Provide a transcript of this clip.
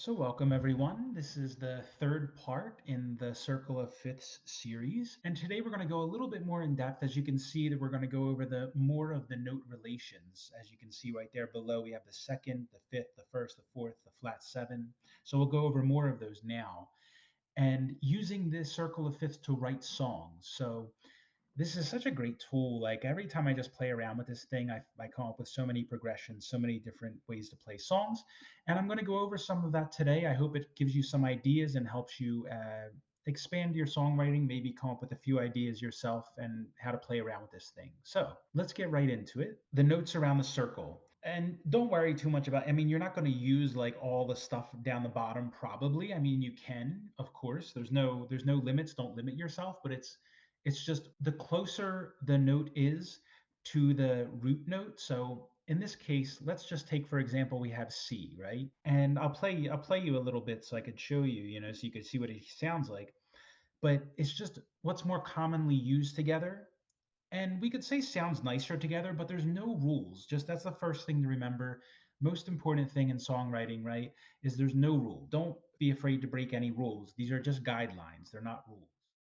So, welcome everyone. This is the third part in the Circle of Fifths series. And today we're going to go a little bit more in depth. As you can see, that we're going to go over the more of the note relations. As you can see right there below, we have the second, the fifth, the first, the fourth, the flat seven. So we'll go over more of those now. And using this Circle of Fifths to write songs. So this is such a great tool. Like every time I just play around with this thing, I come up with so many progressions, so many different ways to play songs. And I'm going to go over some of that today. I hope it gives you some ideas and helps you expand your songwriting, maybe come up with a few ideas yourself and how to play around with this thing. So let's get right into it. The notes around the circle. And don't worry too much about, I mean, you're not going to use like all the stuff down the bottom probably. I mean, you can, of course. There's no limits. Don't limit yourself, but it's just the closer the note is to the root note. So in this case, let's just take, for example, we have C, right? And I'll play you a little bit so I could show you, so you could see what it sounds like. But it's just what's more commonly used together. And we could say sounds nicer together, but there's no rules. Just that's the first thing to remember. Most important thing in songwriting, right, is there's no rule. Don't be afraid to break any rules. These are just guidelines, they're not rules.